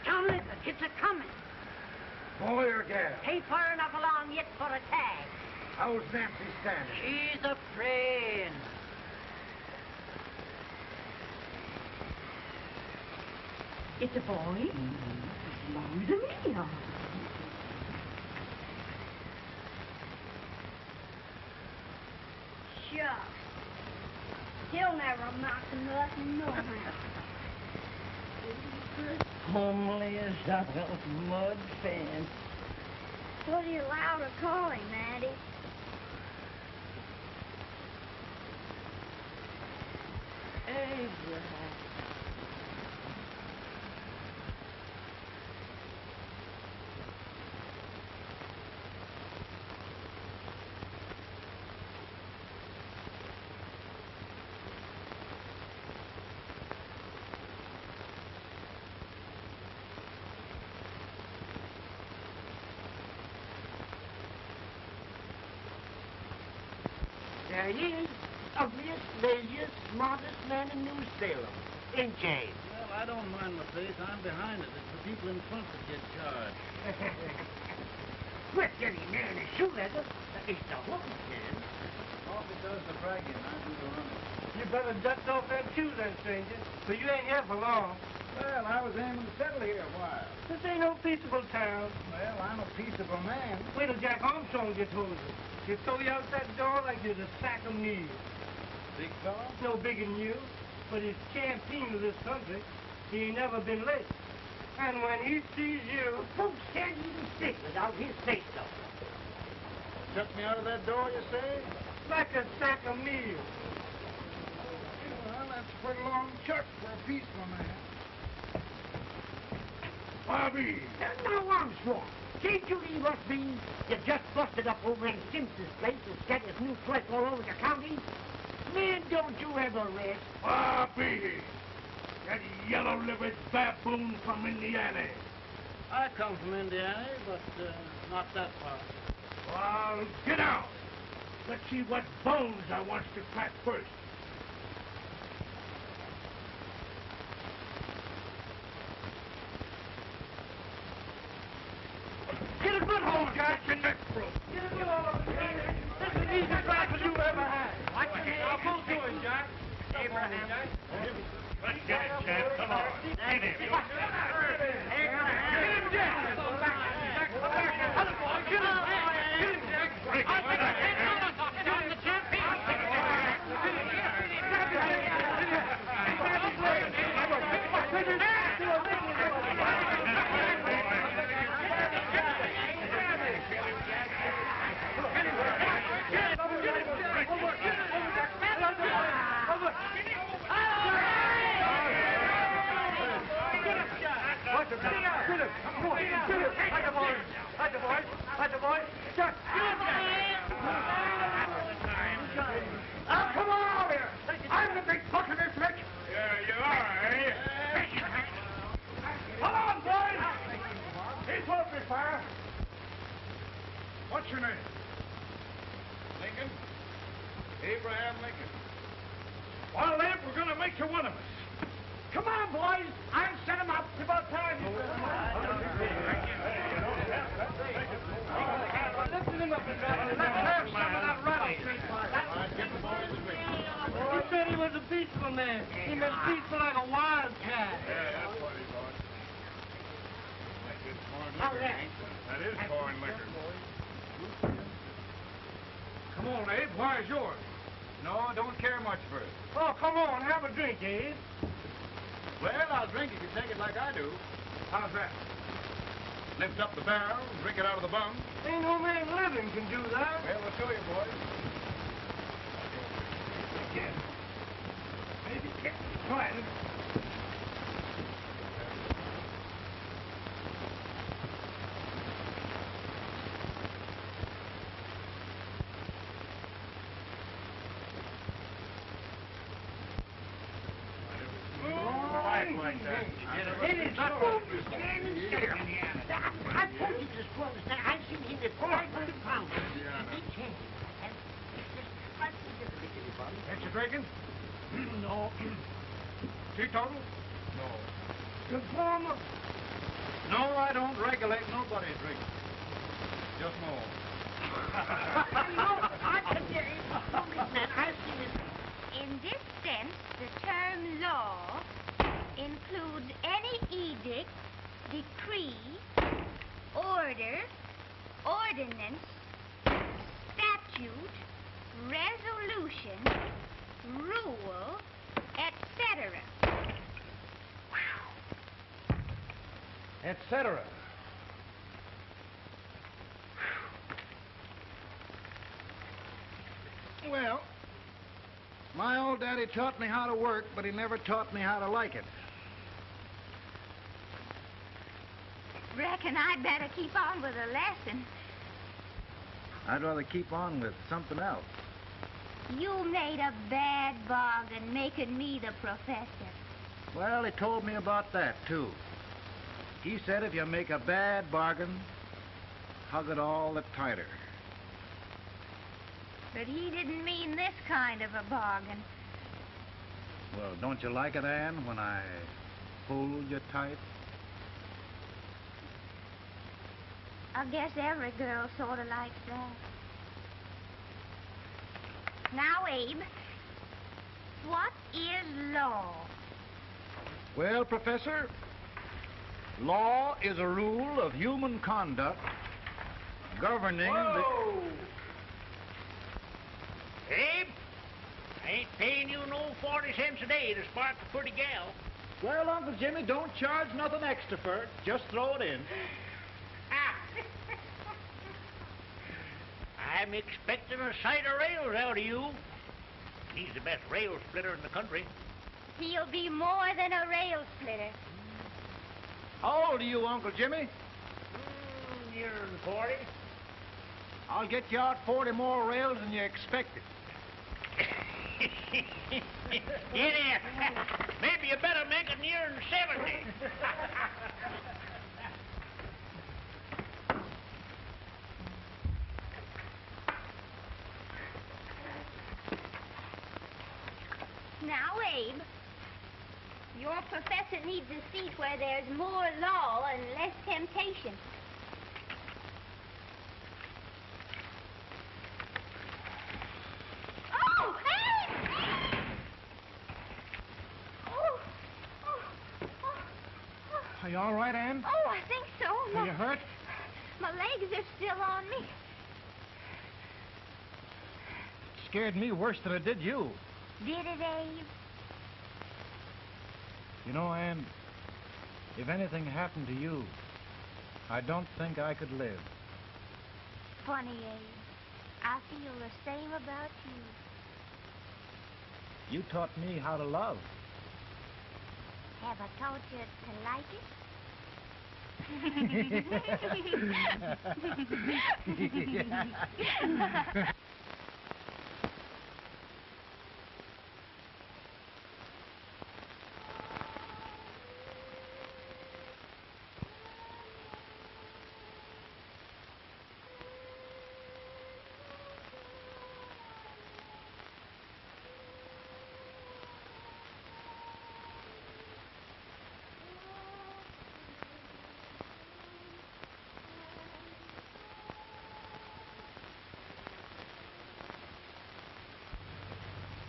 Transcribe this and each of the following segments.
Come, it's a-coming. Boy or gal? Ain't far enough along yet for a tag. How's Nancy standing? She's a praying. It's a boy? Belongs to me, all right. Shucks. He'll never amount to nothing, no how. Homely as a mud fence. What are you allowed to call him, Maddie? Abraham. There he is, ugliest, laziest, smartest man in New Salem. Ain't James? Well, I don't mind my face. I'm behind it. It's the people in front that get charged. With any man in shoe leather, it's the hook man. All because the bragging, I do the running. You better dust off that shoe then, stranger, for you ain't here for long. Well, I was aiming to settle here a while. This ain't no peaceable town. Well, I'm a peaceable man. Wait till Jack Armstrong gets hold of you. He'll throw you out that door like you're a sack of meat. Big fella? No bigger than you, but he's champion of this country. He ain't never been late. And when he sees you... Folks can't even stick without his say-so. Shut me out of that door, you say? like a sack of meal. Well, that's a pretty long shot for a peaceful man. Bobby! Now, Armstrong, can't you leave us be? You just busted up over in Simpson's place and scattered new flesh all over the county. Man, don't you ever rest. Bobby! That yellow-livered baboon from Indiana. I come from Indiana, but not that far. Well, get out. Let's see what bones I want to crack first. Get a good hold, Jack. Your neck broke. Get a good hold. This is the easiest rifle you ever had. Watch your head. I'll pull to him, Jack. Abraham. Let's get it, Jack. Come on. Get him. Get him, Jack. Come back. Other boy, get him. Get him, Jack. I'll take it. You're the champion. Come on out here! I'm the big buck of this lick! Yeah, you are, eh? Come on, boys! He's open fire! What's your name? Lincoln? Abraham Lincoln. Well, then, we're going to make you one of us. Come on, boys! I'll set him up. It's about time. Lifting him up and let's have some of that rattlesnake fire. He said he was a peaceful man. He meant peaceful like a wildcat. Yeah, that's what he was. Like this foreign liquor. That is foreign liquor. Come on, Abe. Why is yours? No, I don't care much for it. Oh, come on. Have a drink, Abe. Well, I'll drink if you take it like I do. How's that? Lift up the barrel, drink it out of the bung. Ain't no man living can do that. Well, I'll show you, boys. Again. Maybe can't try it. Like that. It is not good to stand and stare, Indiana. I told you this was that I've seen him at 500 pounds. Big hand. Ain't you drinking? No. Teetotal? The former No, I don't regulate nobody's drinking. Just more. No, I can hear you. Policeman, I've seen it. In this sense, the term law includes any edict, decree, order, ordinance, statute, resolution, rule, etc. Etc. Well, my old daddy taught me how to work, but he never taught me how to like it. Reckon I'd better keep on with the lesson. I'd rather keep on with something else. You made a bad bargain making me the professor. Well, he told me about that, too. He said if you make a bad bargain, hug it all the tighter. But he didn't mean this kind of a bargain. Well, don't you like it, Anne, when I hold you tight? I guess every girl sort of likes that. Now, Abe, what is law? Well, Professor, law is a rule of human conduct governing the... Abe, I ain't paying you no 40 cents a day to spark a pretty gal. Well, Uncle Jimmy, don't charge nothing extra for it. Just throw it in. I'm expecting a sight of rails out of you. He's the best rail splitter in the country. He'll be more than a rail splitter. How old are you, Uncle Jimmy? Nearer than 40. I'll get you out 40 more rails than you expected. Yeah, maybe you better make it nearer than 70. Now, Abe, your professor needs a seat where there's more law and less temptation. Oh, Abe! Are you all right, Anne? Oh, I think so. Are you hurt? My legs are still on me. Scared me worse than it did you. Did it, Abe? You know, Anne, if anything happened to you, I don't think I could live. Funny, Abe. I feel the same about you. You taught me how to love. Have I taught you to like it?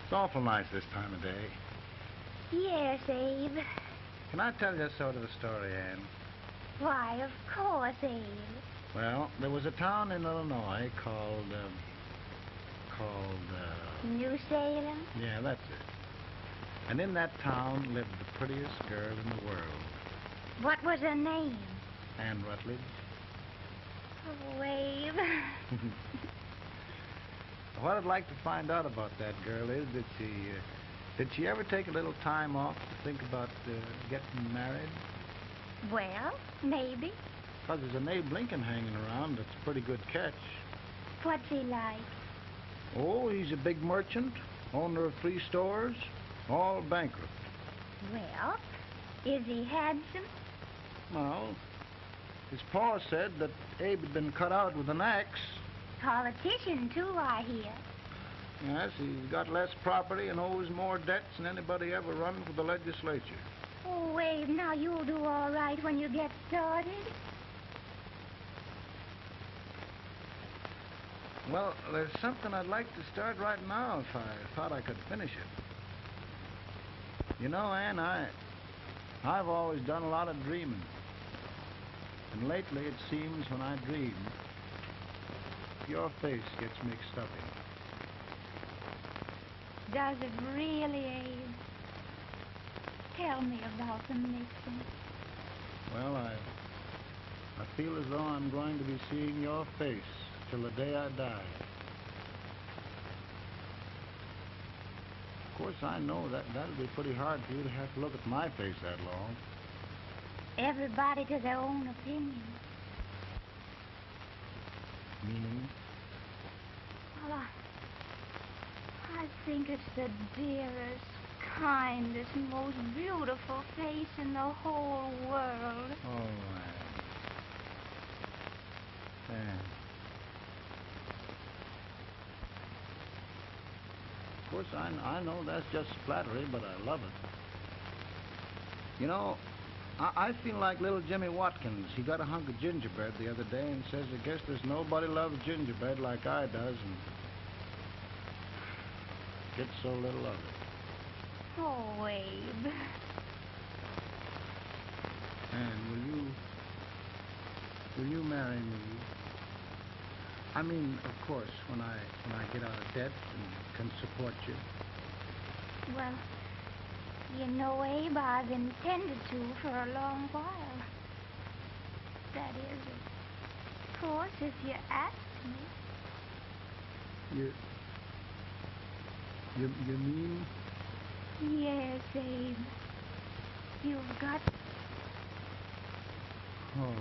It's awful nice this time of day. Yes, Abe. Can I tell you sort of a story, Anne? Why, of course, Abe. Well, there was a town in Illinois called... New Salem? Yeah, that's it. And in that town lived the prettiest girl in the world. What was her name? Anne Rutledge. Oh, Abe. What I'd like to find out about that girl is did she ever take a little time off to think about getting married? Well, maybe. Because there's an Abe Lincoln hanging around that's a pretty good catch. What's he like? Oh, he's a big merchant, owner of 3 stores, all bankrupt. Well, is he handsome? Well, his pa said that Abe had been cut out with an axe. Politician, too, I hear. Yes, he's got less property and owes more debts than anybody ever run for the legislature. Oh, Abe, now you'll do all right when you get started. Well, there's something I'd like to start right now if I thought I could finish it. You know, Ann, I've always done a lot of dreaming. And lately it seems when I dream, your face gets mixed up in it. Does it really, Abe? Tell me about the mixing. Well, I feel as though I'm going to be seeing your face till the day I die. Of course, I know that'll be pretty hard for you to have to look at my face that long. Everybody to their own opinion. Meaning? Well, I think it's the dearest, kindest, most beautiful face in the whole world. Oh, Ann. Of course, I know that's just flattery, but I love it. You know, I feel like little Jimmy Watkins. He got a hunk of gingerbread the other day and says, I guess there's nobody loves gingerbread like I does, and gets so little of it. Oh, Abe. And will you marry me? I mean, of course, when I get out of debt and can support you. Well, you know, Abe, I've intended to for a long while. That is, of course, if you ask me. You mean? Yes, Abe. You've got... Oh,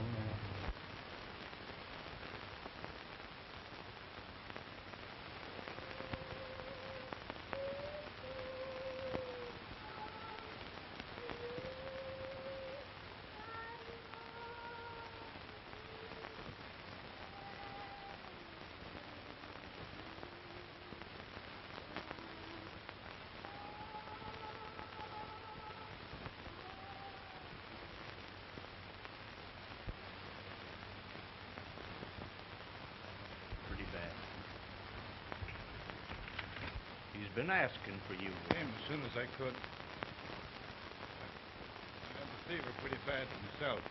Pretty bad. He's been asking for you. Came as soon as I could. I had the fever pretty bad myself.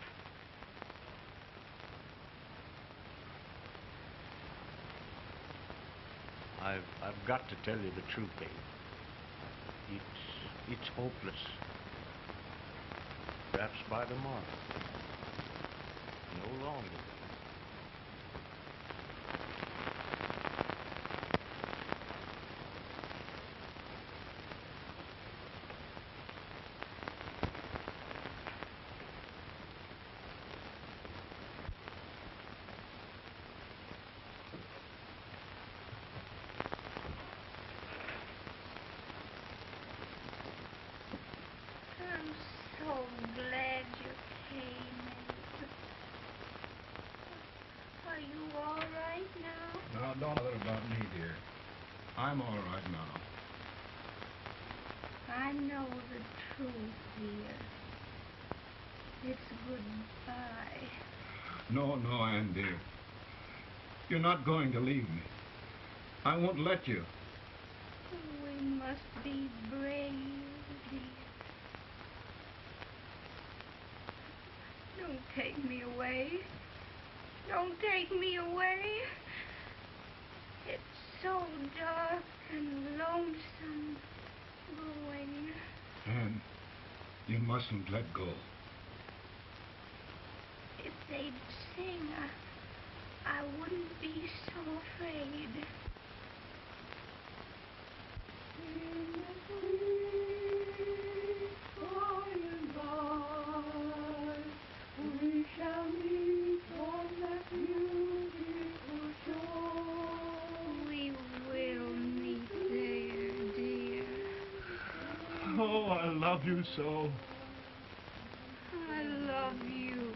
I've got to tell you the truth, Abe. It's hopeless. Perhaps by tomorrow. No longer. I'm so glad you came, Abe. Are you all right now? now don't bother about me, dear. I'm all right now. I know the truth, dear. It's goodbye. No, Ann, dear. You're not going to leave me. I won't let you. We must be brave, dear. Don't take me away. Don't take me away. It's so dark and lonesome going. Ann, you mustn't let go. If they'd sing, I wouldn't be so afraid. In the sweet by and by, we shall meet on that beautiful shore. We will meet there, dear. Oh, I love you so. I love you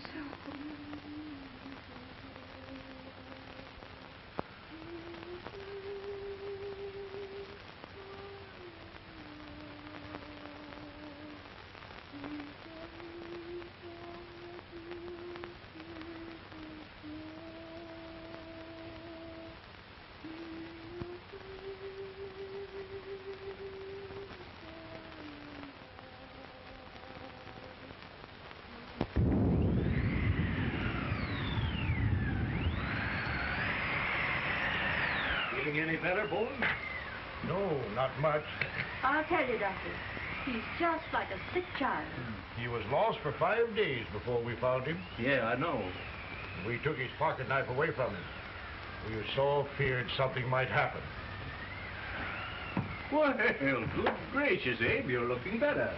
so. We any better, Boone? No, not much. I'll tell you, Doctor. He's just like a sick child. He was lost for 5 days before we found him. Yeah, I know. We took his pocket knife away from him. We were so feared something might happen. Well, good gracious, Abe, you're looking better.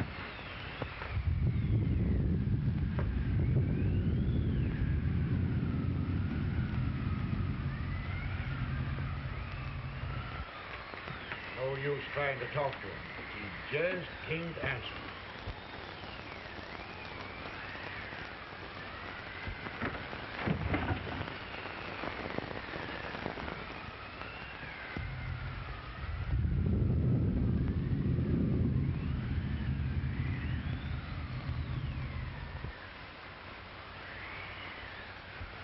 No use trying to talk to him. He just can't answer.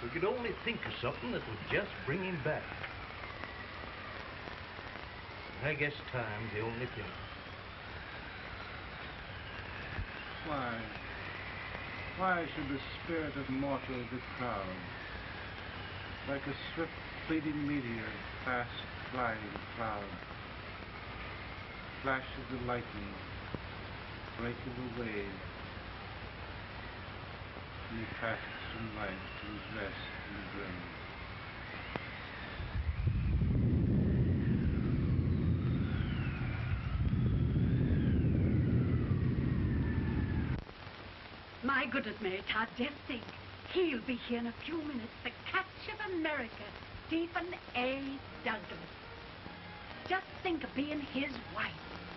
We could only think of something that would just bring him back. I guess time's the only thing. Why should the spirit of mortal be proud? Like a swift fleeting meteor, fast flying cloud. Flash of the lightning, break of the wave. And he passes from life to his rest in the grave. My goodness, Mary Todd, just think. He'll be here in a few minutes. The catch of America, Stephen A. Douglas. Just think of being his wife.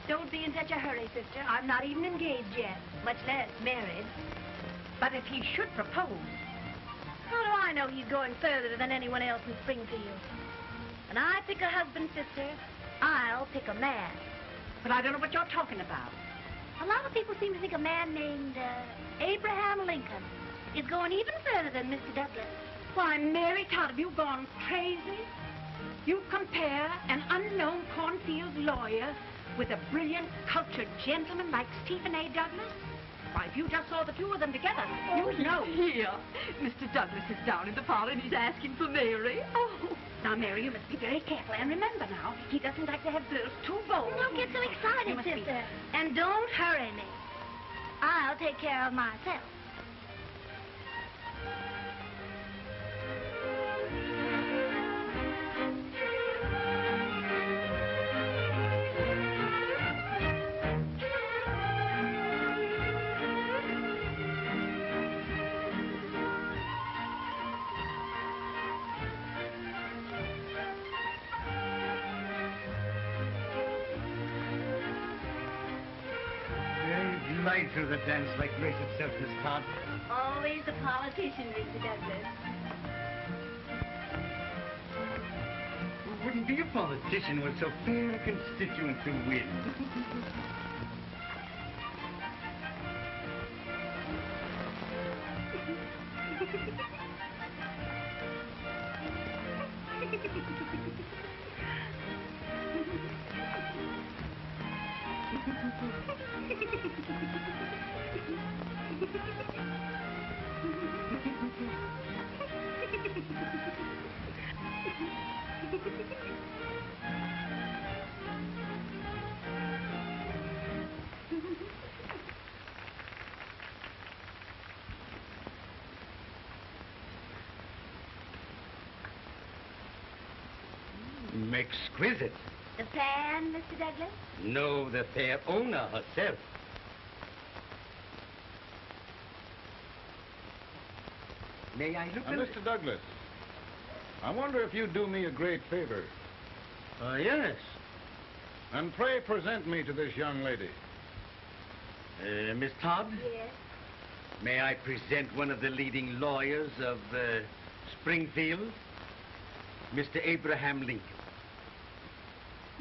Don't be in such a hurry, sister. I'm not even engaged yet, much less married. But if he should propose... How do I know he's going further than anyone else in Springfield? When I pick a husband, sister, I'll pick a man. But I don't know what you're talking about. A lot of people seem to think a man named Abraham Lincoln is going even further than Mr. Douglas. Why, Mary Todd, have you gone crazy? You compare an unknown cornfield lawyer with a brilliant, cultured gentleman like Stephen A. Douglas? Why, if you just saw the two of them together, you'd know. Here. Mr. Douglas is down in the parlor and he's asking for Mary. Oh. Now, Mary, you must be very careful. And remember now, he doesn't like to have girls too bold. Don't get so You excited, must be- sister. And don't hurry me. I'll take care of myself. Right through the dance like grace itself, Miss Todd. Always the politician, Mr. Douglas. Wouldn't be a politician with so fair a constituent to win. Exquisite. The fan, Mr. Douglas? No, the fair owner herself. May I look Now, Mr. Douglas, I wonder if you'd do me a great favor. Yes. And pray present me to this young lady. Miss Todd? Yes. May I present one of the leading lawyers of Springfield? Mr. Abraham Lincoln.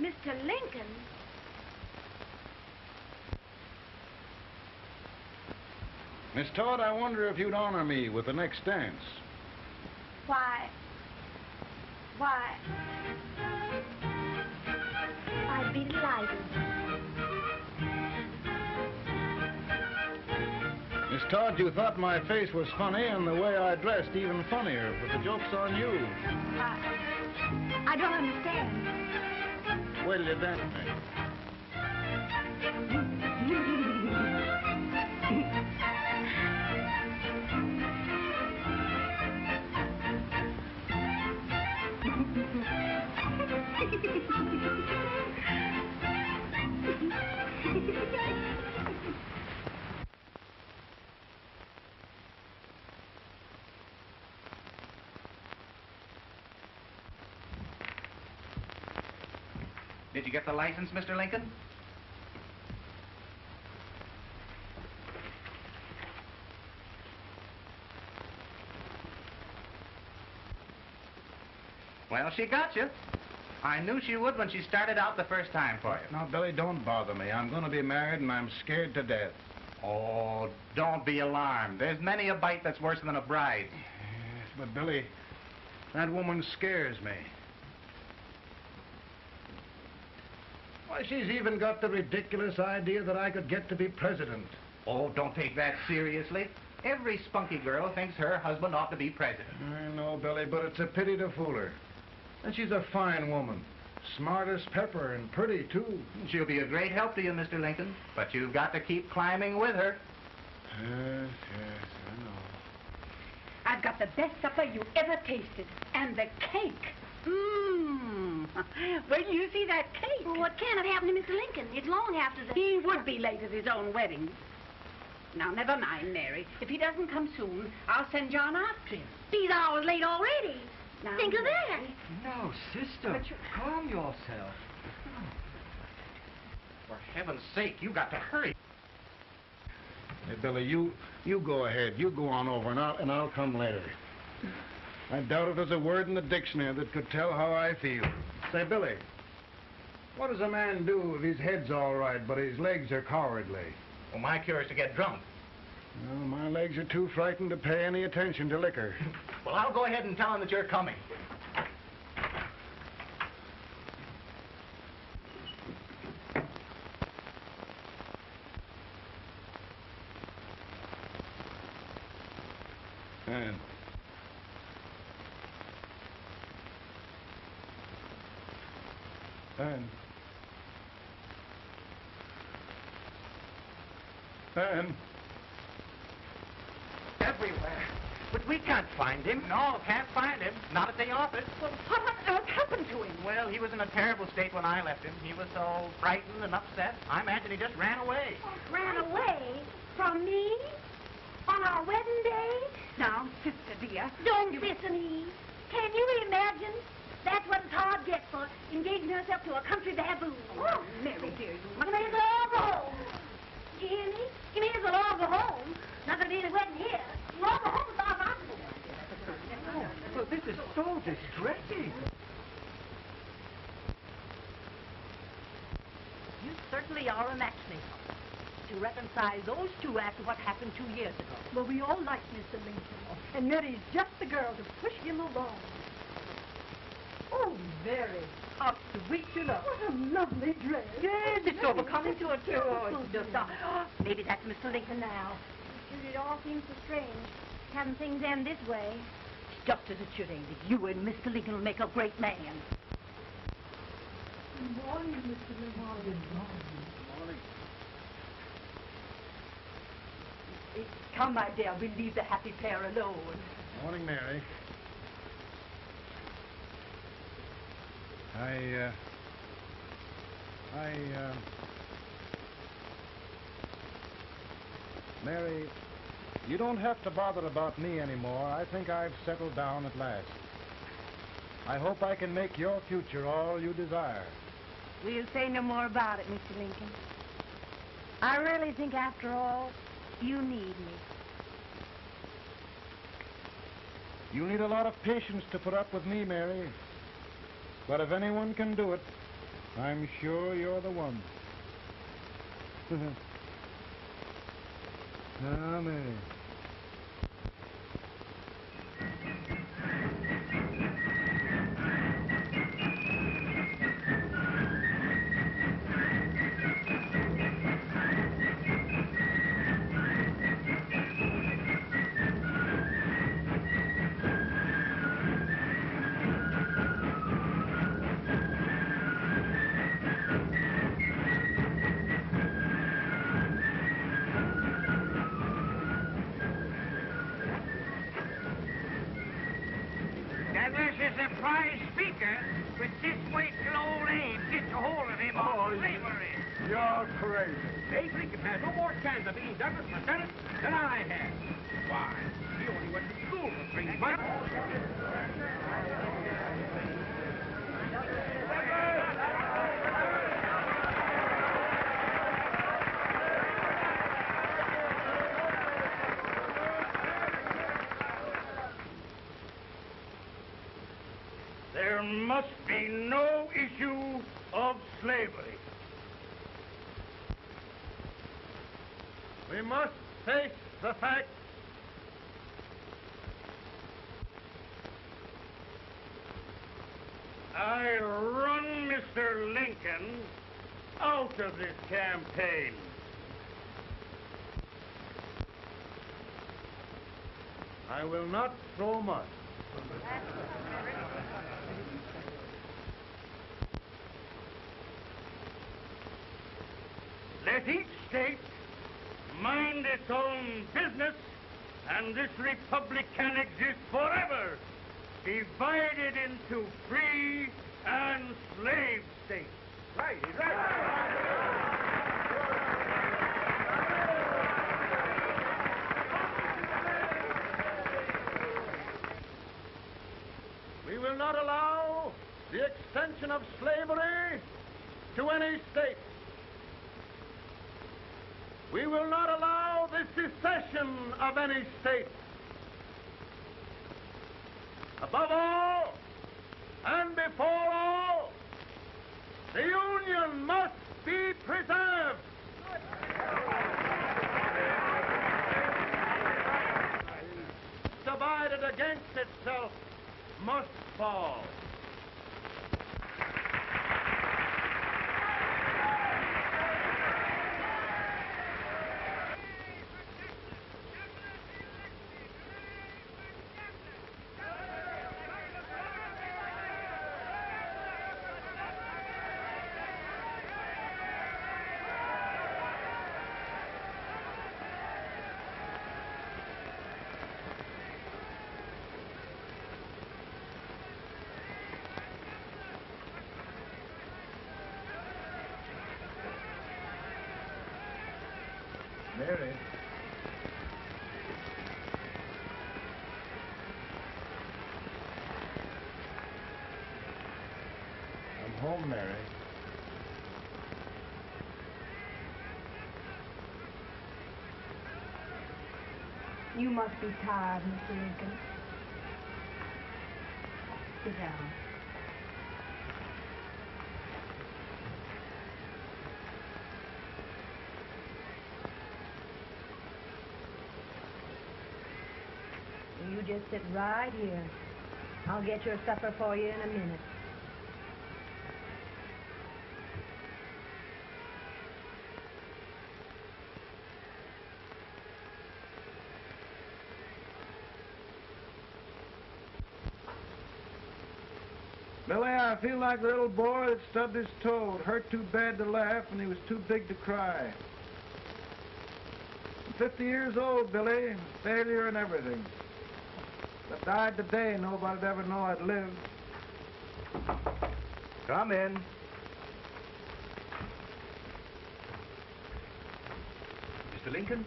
Mr. Lincoln? Miss Todd, I wonder if you'd honor me with the next dance. Why, I'd be delighted. Miss Todd, you thought my face was funny and the way I dressed even funnier, but the joke's on you. I don't understand. Wait till you dance with me. Did you get the license, Mr. Lincoln? Well, she got you. I knew she would when she started out the first time for you. Now, Billy, don't bother me. I'm going to be married, and I'm scared to death. Oh, don't be alarmed. There's many a bite that's worse than a bride. Yes, but, Billy, that woman scares me. Why, she's even got the ridiculous idea that I could get to be president. Oh, don't take that seriously. Every spunky girl thinks her husband ought to be president. I know, Billy, but it's a pity to fool her. And she's a fine woman. Smart as pepper and pretty, too. She'll be a great help to you, Mr. Lincoln. But you've got to keep climbing with her. Yes, I know. I've got the best supper you ever tasted. And the cake. Mmm. Wait till you see that cake. Well, what can have happened to Mr. Lincoln? It's long after the... He would be late at his own wedding. Now, never mind, Mary. If he doesn't come soon, I'll send John after him. He's hours late already. Now, Think of that. No, sister. Calm yourself. For heaven's sake, you got to hurry. Hey, Billy, you go ahead. You go on over, and I'll come later. I doubt if there's a word in the dictionary that could tell how I feel. Say, Billy, what does a man do if his head's all right, but his legs are cowardly? Well, my cure is to get drunk. Well, my legs are too frightened to pay any attention to liquor. Well, I'll go ahead and tell him that you're coming. And Everywhere. But we can't find him. No, can't find him. Not at the office. Well, what on earth happened to him? Well, he was in a terrible state when I left him. He was so frightened and upset. I imagine he just ran away. Ran away from me? On our wedding day? Now, sister dear. Don't listen, Eve. Can you imagine? That's what it's hard gets for engaging herself to a country baboon. Oh, Mary, dear, you You may as well all go home. You hear me? You may as well all go home. Not gonna be any wedding here. You all go home as far as I'm concerned. Well, this is so distressing. You certainly are a matchmaker. To reconcile those two after what happened 2 years ago. Well, we all like Mr. Lincoln, and Mary's just the girl to push him along. Oh, Mary, how sweet you look. What a lovely dress. Yes, it's overcoming to her, too. Oh, it's just, maybe that's Mr. Lincoln now. It all seems so strange, having things end this way. Just as it should, Amy. You and Mr. Lincoln will make a great man. Good morning, Mr. Lincoln. morning. Come, my dear, we'll leave the happy pair alone. Morning, Mary. Mary, you don't have to bother about me anymore. I think I've settled down at last. I hope I can make your future all you desire. We'll say no more about it, Mr. Lincoln. I really think, after all, you need me. You need a lot of patience to put up with me, Mary. But if anyone can do it, I'm sure you're the one. Ah, Mary. try speaker, but this way till old Abe gets a hold of him on slavery. You're crazy. Abe Lincoln has no more chance of being Douglas for Senate than I have. Why, he only went to school for 3 months. There must be no issue of slavery. We must face the fact I run Mr. Lincoln out of this campaign. I will not throw mud. Let each state mind its own business, and this republic can exist forever, divided into free and slave states. Right, he's right. We will not allow the extension of slavery to any state. We will not allow the secession of any state. Above all, and before all, the Union must be preserved. Divided against itself must fall. Mary. I'm home, Mary. You must be tired, Mr. Lincoln. Sit down. You just sit right here. I'll get your supper for you in a minute. Billy, I feel like the little boy that stubbed his toe. It hurt too bad to laugh, and he was too big to cry. I'm 50 years old, Billy. Failure and everything. If I died today, nobody'd ever know I'd lived. Come in. Mr. Lincoln,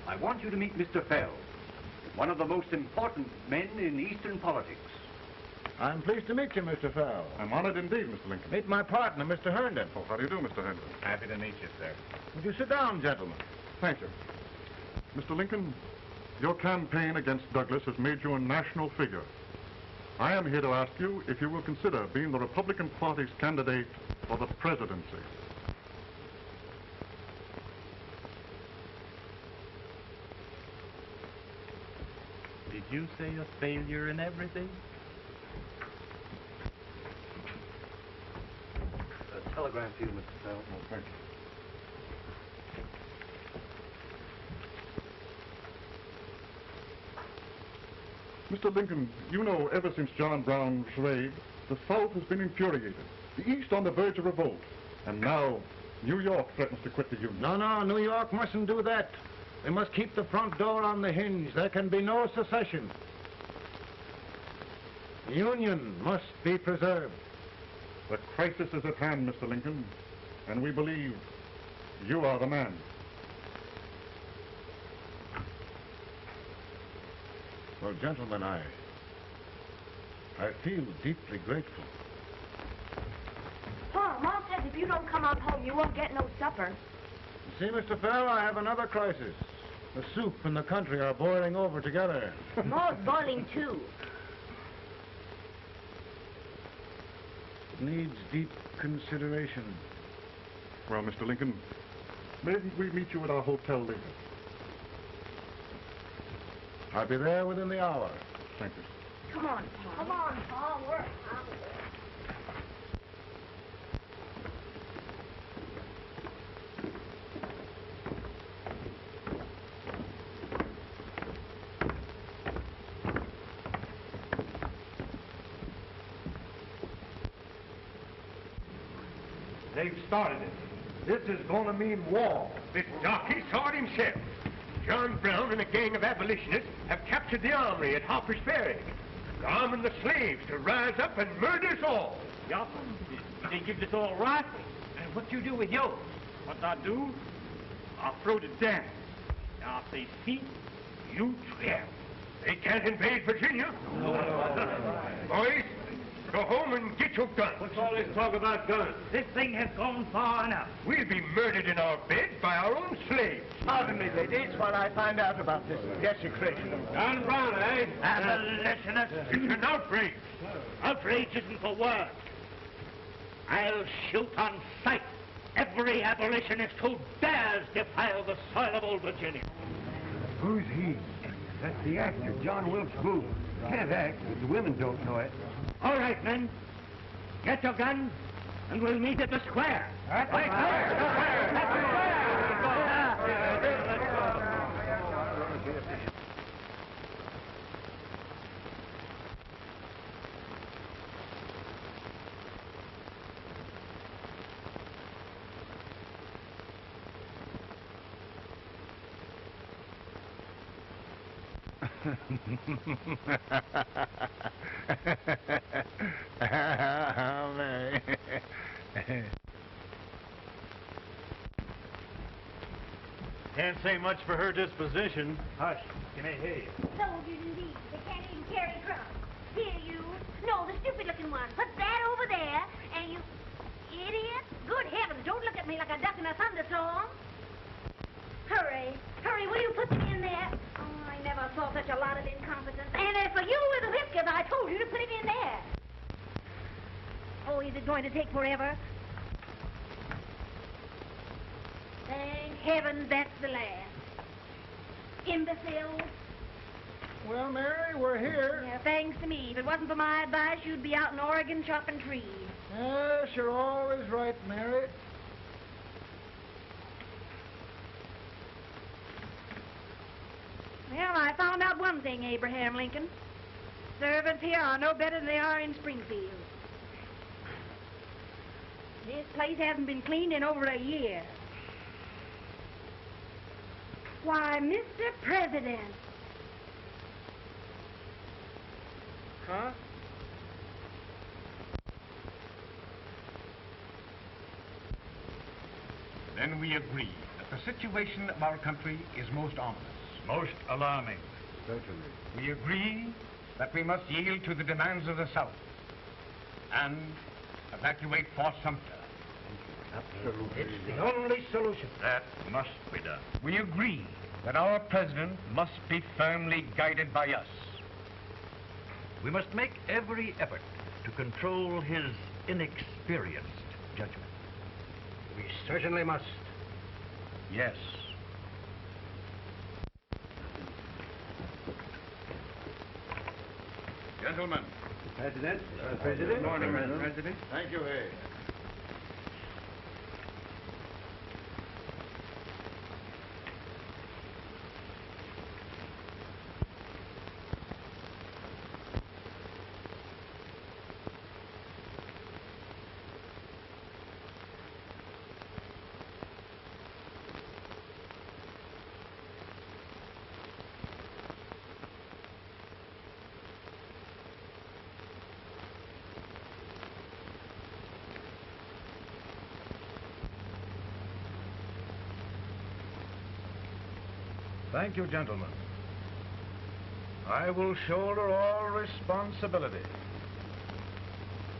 I want you to meet Mr. Fell, one of the most important men in Eastern politics. I'm pleased to meet you, Mr. Fell. I'm honored indeed, Mr. Lincoln. Meet my partner, Mr. Herndon. Oh, how do you do, Mr. Henry? Happy to meet you, sir. Would you sit down, gentlemen? Thank you. Mr. Lincoln, your campaign against Douglas has made you a national figure. I am here to ask you if you will consider being the Republican Party's candidate for the presidency. Did you say a failure in everything? A telegram for you, Mr. Fell. Oh, thank you. Mr. Lincoln, you know, ever since John Brown's raid, the South has been infuriated. The East on the verge of revolt. And now, New York threatens to quit the Union. No, New York mustn't do that. They must keep the front door on the hinge. There can be no secession. The Union must be preserved. The crisis is at hand, Mr. Lincoln, and we believe you are the man. Well, gentlemen, I feel deeply grateful. Pa, Mom says if you don't come on home, you won't get no supper. See, Mr. Fell, I have another crisis. The soup and the country are boiling over together. More's boiling, too. It needs deep consideration. Well, Mr. Lincoln, maybe we meet you at our hotel later. I'll be there within the hour. Thank you. Come on, Pa. Come on, Pa, work. They've started it. This is going to mean war. The darky saw it himself. John Brown and a gang of abolitionists have captured the armory at Harper's Ferry. They're arming the slaves to rise up and murder us all. Yup. They give us all rifles. And what you do with yours? What I do? I throw the dance. Now, if they see, you trip. They can't invade Virginia. Boys, go home and get your guns. What's all this talk about guns? This thing has gone far enough. We'll be murdered in our bed by our own slaves. Pardon me, ladies, while I find out about this desecration. John Brown, eh? Abolitionists. It's an outrage. Outrage isn't for words. I'll shoot on sight every abolitionist who dares defile the soil of old Virginia. Who's he? That's the actor, John Wilkes Booth. Can't act, but the women don't know it. All right, men. Get your guns, and we'll meet at the square. At the square! Mary. Can't say much for her disposition. Hush. Can I hear you? Soldiers indeed. They can't even carry drums. Here, you. No, the stupid-looking one. Put that over there, and you... Idiot. Good heavens, don't look at me like a duck in a thunderstorm. Hurry. Hurry, will you put them in there? Oh, I never saw such a lot of incompetence. And as for you with the whiskers, I told you to put it in there. Oh, is it going to take forever? Thank heavens that's the last. Imbeciles. Well, Mary, we're here. Yeah, thanks to me. If it wasn't for my advice, you'd be out in Oregon chopping trees. Yes, you're always right, Mary. Well, I found out one thing, Abraham Lincoln. Servants here are no better than they are in Springfield. This place hasn't been cleaned in over a year. Why, Mr. President. Huh? Then we agree that the situation of our country is most ominous. Most alarming. Certainly. We agree that we must yield to the demands of the South and evacuate Fort Sumter. Absolutely. It's the only solution. That must be done. We agree that our president must be firmly guided by us. We must make every effort to control his inexperienced judgment. We certainly must. Yes. Gentlemen. President? President? Good morning, President. Thank you, Hay. Thank you, gentlemen. I will shoulder all responsibility.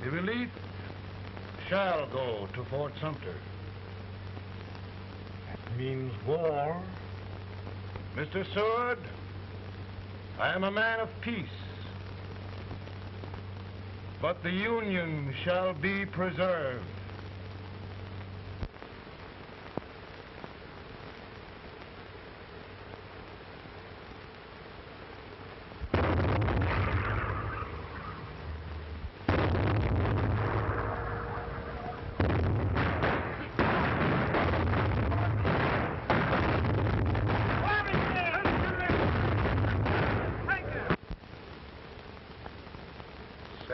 The relief shall go to Fort Sumter. That means war. Mr. Seward, I am a man of peace. But the Union shall be preserved.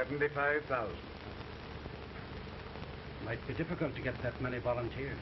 $75,000. Might be difficult to get that many volunteers.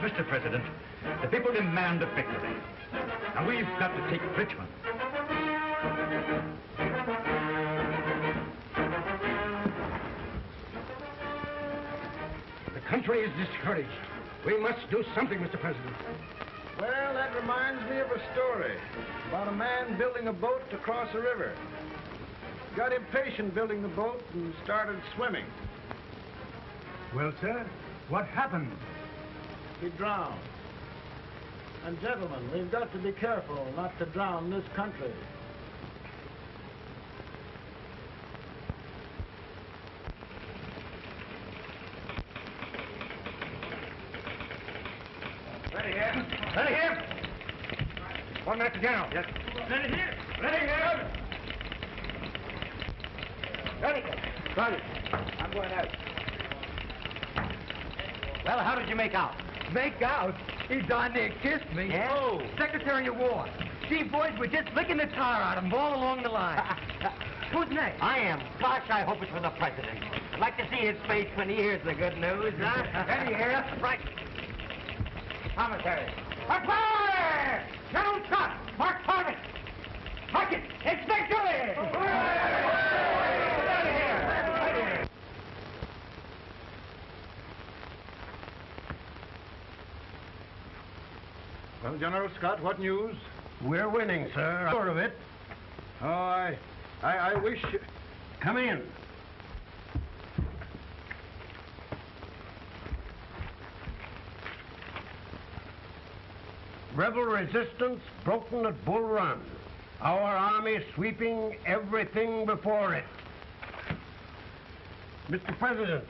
Mr. President, the people demand a victory. Now we've got to take Richmond. The country is discouraged. We must do something, Mr. President. Well, that reminds me of a story about a man building a boat to cross a river. Got impatient building the boat and started swimming. Well, sir, what happened? He drowned. And gentlemen, we've got to be careful not to drown this country. Ready here. Ready here. One minute down. Yes. Ready here. Ready here. Ready. Got it. I'm going out. Well, how did you make out? Make out? He darn near kissed me. Yeah? Oh, Secretary of War. See, boys, we're just licking the tar out of him all along the line. Who's next? I am. Gosh, I hope it's for the president. I'd like to see his face when he hears the good news, huh? Ready here. Right. Commissary. Fire! General shot! Mark target! Mark it! It's victory! Well, General Scott, what news? We're winning, sir. I'm sure of it. Oh, I wish... Come in. Rebel resistance broken at Bull Run. Our army sweeping everything before it. Mr. President,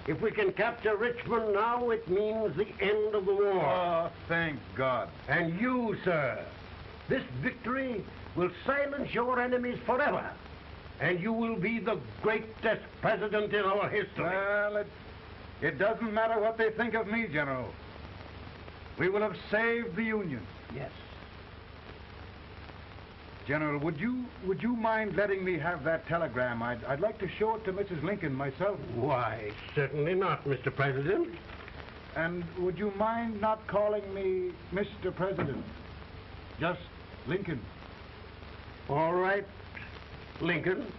if we can capture Richmond now, it means the end of the war. Oh, thank God. And you, sir, this victory will silence your enemies forever. And you will be the greatest president in our history. Well, it doesn't matter what they think of me, General. We will have saved the Union. Yes. General, would you mind letting me have that telegram? I'd like to show it to Mrs. Lincoln myself. Why, certainly not, Mr. President. And would you mind not calling me Mr. President? Just Lincoln. All right, Lincoln.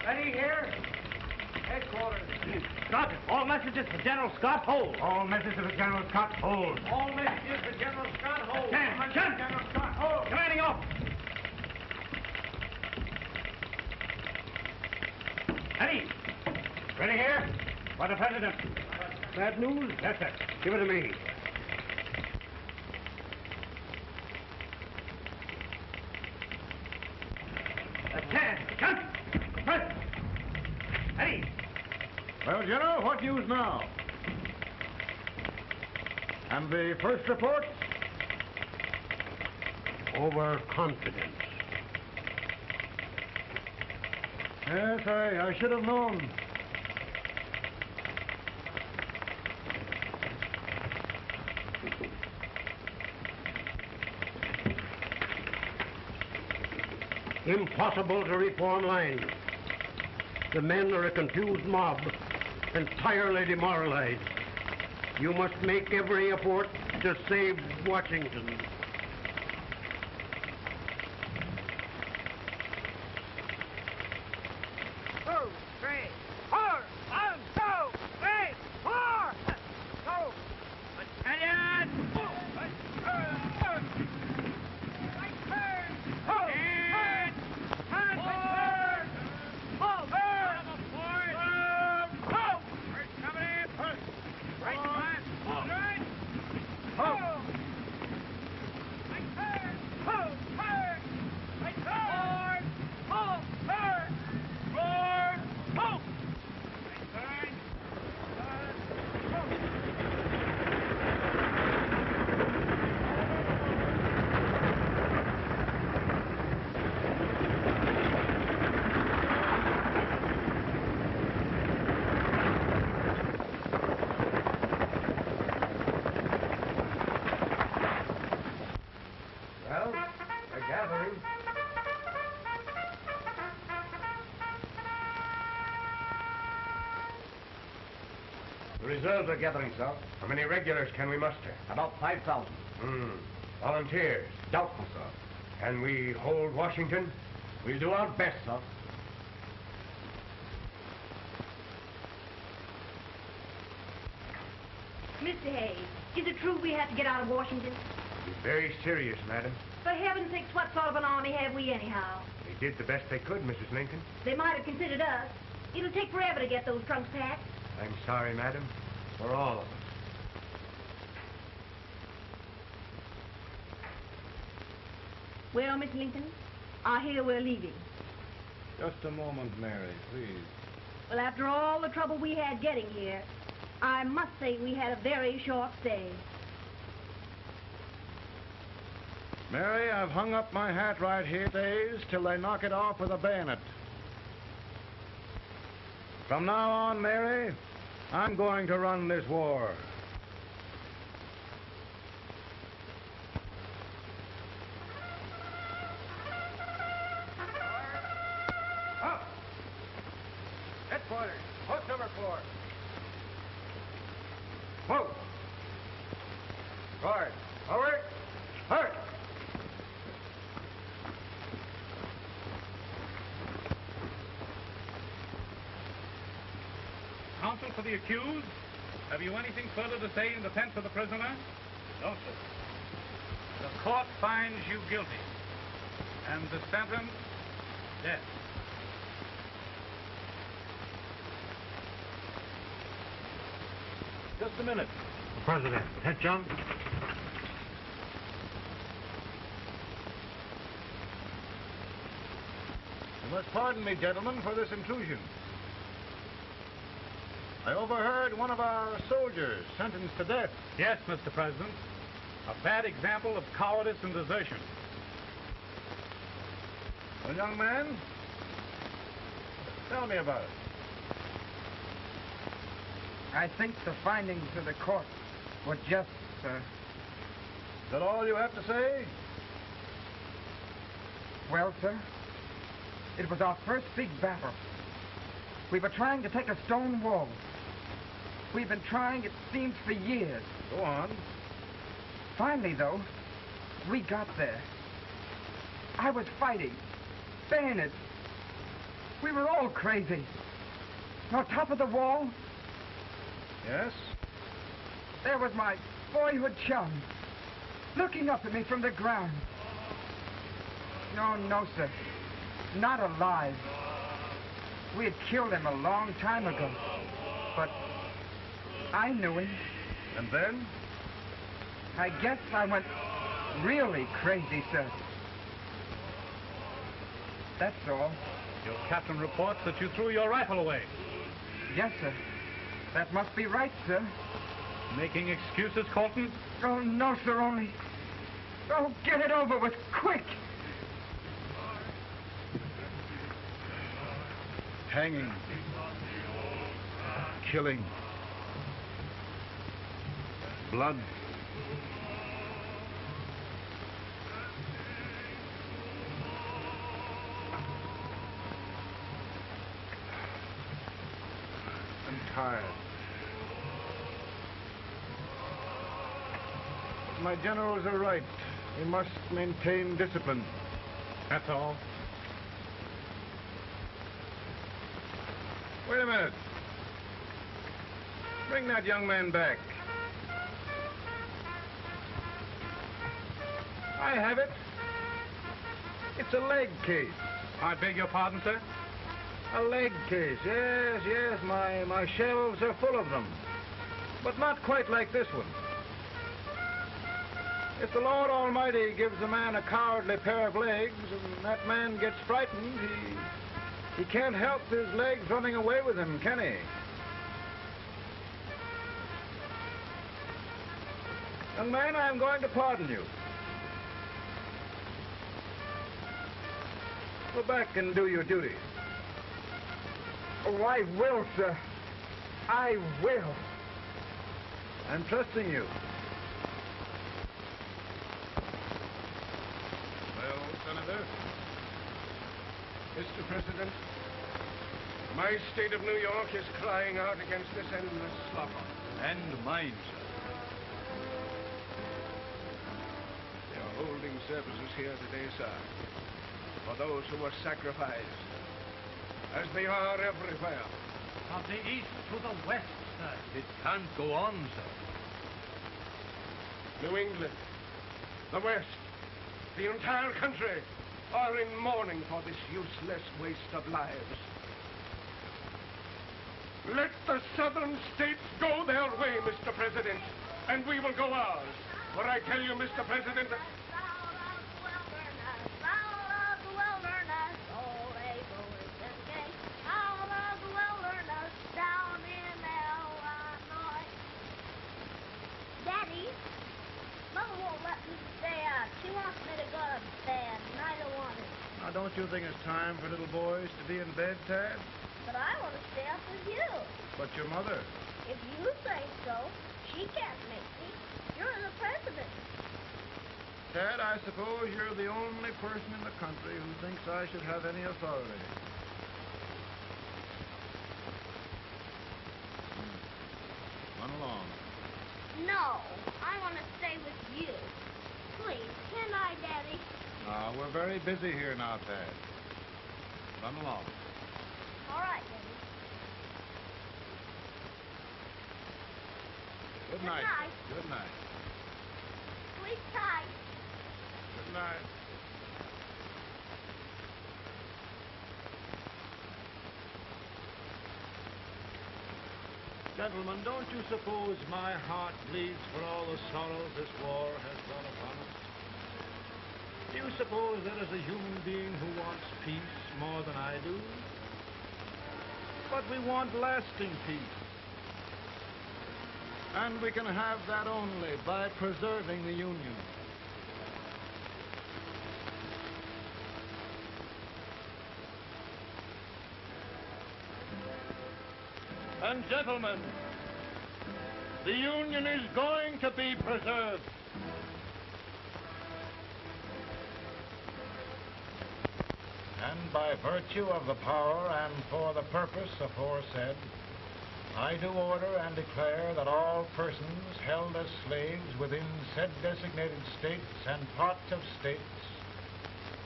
Ready here? Headquarters. Scott, all messages for General Scott, hold. All messages for General Scott, hold. All messages for General Scott, hold. General Scott, hold. Commanding officer. Ready? Ready here? For the President. Bad news? Yes, sir. Give it to me. Attention! President. Ready? Well, General, what news now? And the first report? Overconfidence. Yes, I should have known. Impossible to reform lines. The men are a confused mob, entirely demoralized. You must make every effort to save Washington. The reserves are gathering, sir. How many regulars can we muster? About 5,000. Volunteers? Doubtful, sir. Can we hold Washington? We'll do our best, sir. Mr. Hayes, is it true we have to get out of Washington? He's very serious, madam. For heaven's sakes, what sort of an army have we anyhow? They did the best they could, Mrs. Lincoln. They might have considered us. It'll take forever to get those trunks packed. I'm sorry, madam, for all of us. Well, Miss Lincoln, I hear we're leaving. Just a moment, Mary, please. Well, after all the trouble we had getting here, I must say we had a very short stay. Mary, I've hung up my hat right here. Stays till they knock it off with a bayonet. From now on, Mary, I'm going to run this war. Up! Headquarters, post number 4. Move! Forward! Forward! Forward! Counsel for the accused, have you anything further to say in defense of the prisoner? No, sir. The court finds you guilty, and the sentence, death. Just a minute. President, attention. You must pardon me, gentlemen, for this intrusion. I overheard one of our soldiers sentenced to death. Yes, Mr. President. A bad example of cowardice and desertion. Well, young man, tell me about it. I think the findings of the court were just, sir. Is that all you have to say? Well, sir, it was our first big battle. We were trying to take a stone wall. We've been trying, it seems, for years. Go on. Finally, though, we got there. I was fighting. Bayonets. We were all crazy. On top of the wall, Yes? there was my boyhood chum, looking up at me from the ground. No, sir. Not alive. We had killed him a long time ago. But I knew him. And then? I guess I went really crazy, sir. That's all. Your captain reports that you threw your rifle away. Yes, sir. That must be right, sir. Making excuses, Colton? Oh, no, sir, only... Oh, get it over with, quick! Hanging. Killing. Blood. I'm tired. My generals are right. We must maintain discipline. That's all. Wait a minute. Bring that young man back. I have it. It's a leg case. I beg your pardon, sir? A leg case, yes. My shelves are full of them. But not quite like this one. If the Lord Almighty gives a man a cowardly pair of legs and that man gets frightened, he can't help his legs running away with him, can he? Young man, I'm going to pardon you. Go back and do your duty. Oh, I will, sir. I will. I'm trusting you. Well, Senator, Mr. President, my state of New York is crying out against this endless slaughter. And mine, sir. They are holding services here today, sir, for those who were sacrificed, as they are everywhere. From the east to the west, sir. It can't go on, sir. New England, the West, the entire country are in mourning for this useless waste of lives. Let the southern states go their way, Mr. President, and we will go ours. For I tell you, Mr. President, Daddy, Mother won't let me stay out. She wants me to go to bed, and I don't want it. Now, don't you think it's time for little boys to be in bed, Tad? But I want to stay up with you. But your mother. If you say so, she can't make me. You're the president. Tad, I suppose you're the only person in the country who thinks I should have any authority. Run along. No, I want to stay with you. Please, can I, Daddy? We're very busy here now, Tad. Run along. All right, Daddy. Good night. Good night. Sleep tight. Good night. Gentlemen, don't you suppose my heart bleeds for all the sorrows this war has brought upon us? Do you suppose there is a human being who wants peace more than I do? But we want lasting peace. And we can have that only by preserving the Union. And gentlemen, the Union is going to be preserved. And by virtue of the power and for the purpose aforesaid, I do order and declare that all persons held as slaves within said designated states and parts of states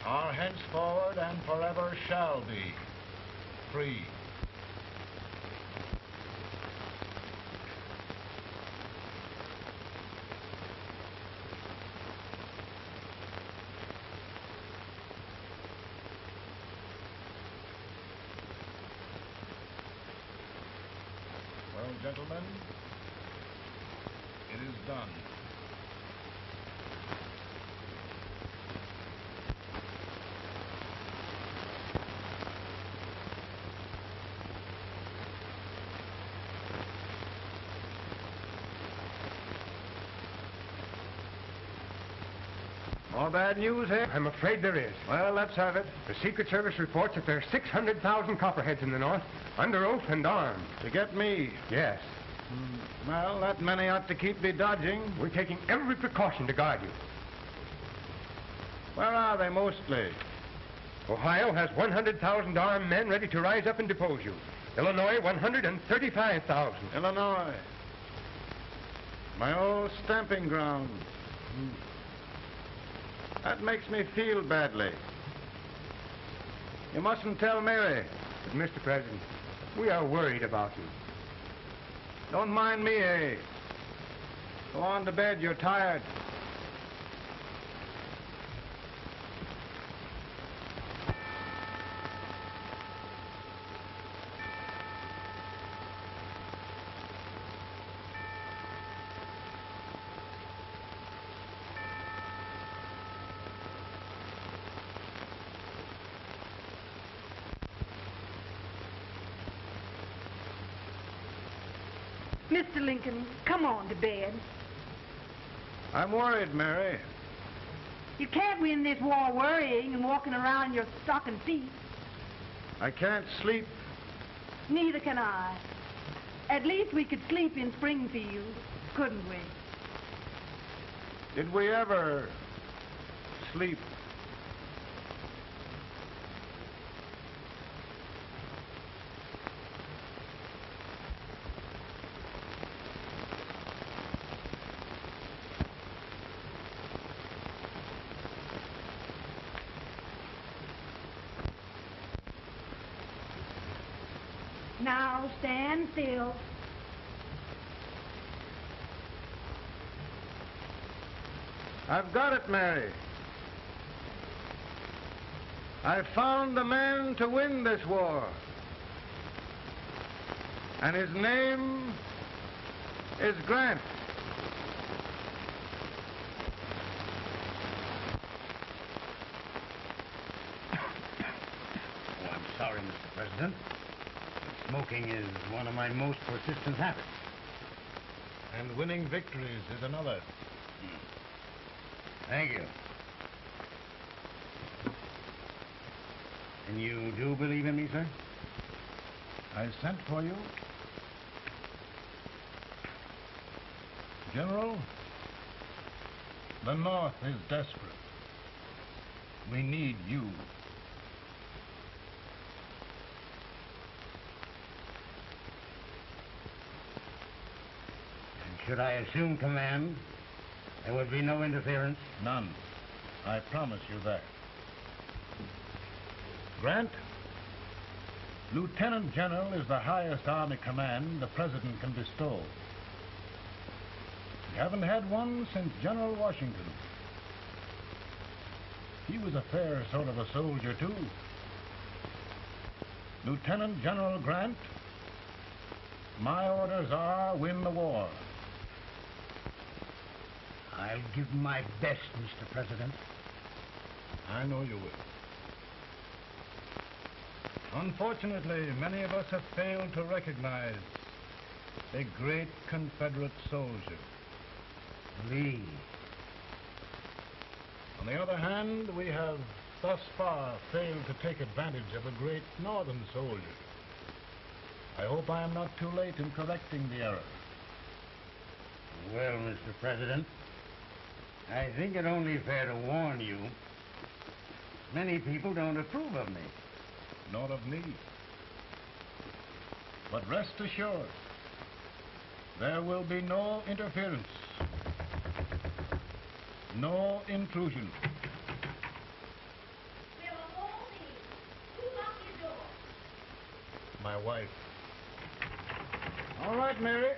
are henceforward and forever shall be free. Gentlemen, it is done. More bad news here? I'm afraid there is. Well, let's have it. The Secret Service reports that there are 600,000 copperheads in the North, under oath and armed. To get me? Yes. Well, that many ought to keep me dodging. We're taking every precaution to guard you. Where are they mostly? Ohio has 100,000 armed men ready to rise up and depose you. Illinois, 135,000. Illinois. My old stamping ground. That makes me feel badly. You mustn't tell Mary. But, Mr. President, we are worried about you. Don't mind me, eh? Go on to bed. You're tired. Mr. Lincoln, come on to bed. I'm worried, Mary. You can't win this war worrying and walking around in your stocking feet. I can't sleep. Neither can I. At least we could sleep in Springfield, couldn't we? Did we ever sleep? Now stand still. I've got it, Mary. I found the man to win this war. And his name is Grant. Oh, I'm sorry, Mr. President. Smoking is one of my most persistent habits. And winning victories is another. Thank you. And you do believe in me, sir? I sent for you. General, the North is desperate. We need you. Should I assume command, there would be no interference? None. I promise you that. Grant, Lieutenant General is the highest army command the President can bestow. haven't had one since General Washington. He was a fair sort of a soldier, too. Lieutenant General Grant, my orders are win the war. I'll give my best, Mr. President. I know you will. Unfortunately, many of us have failed to recognize a great Confederate soldier, Lee. On the other hand, we have thus far failed to take advantage of a great Northern soldier. I hope I am not too late in correcting the error. Well, Mr. President, I think it only fair to warn you. Many people don't approve of me. Nor of me. But rest assured, there will be no interference. No intrusion. There are all these. Who locked your door? My wife. All right, Mary.